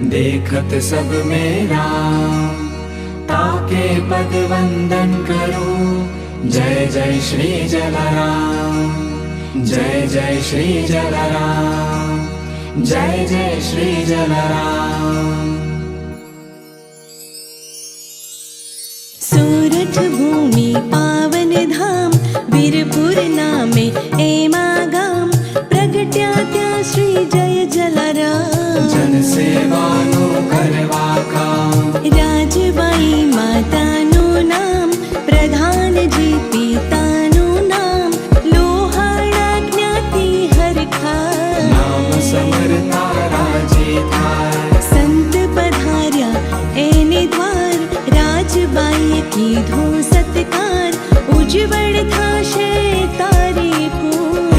देखत सब मेरा ताके पद वंदन करूं। जय जय श्री जलाराम, जय जय श्री जलाराम, जय जय श्री जलाराम। सोरठ भूमि पावन धाम, वीरपुर नामे एमा गाम, प्रगट्या त्या श्री जय जलाराम। जन सेवानो करवा काम, राजबाई मातानु नाम, प्रधानजी पितानु नाम, लोहाड़ा ज्ञाति हरखा, नाम समरता राजे थाय। संत पधार्या एने द्वार, राजबाई कीधो सत्कार, उज्जवल थाशे तारी को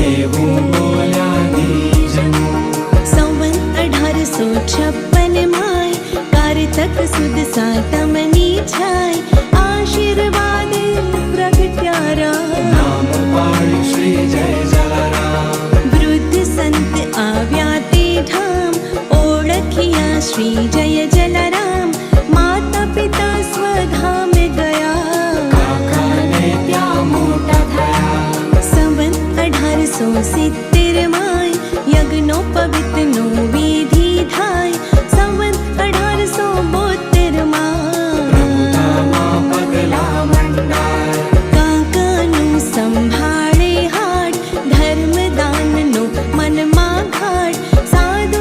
એવું બોલ્યા દીજનું। संवत 1856 माय, कारतक सुद सातमनी छाय, आशीर्वाद प्रगट्यारा, नाम पाड़ी श्री जय जलाराम। वृद्ध संत आव्या ते ठाम, ओळखिया श्री जय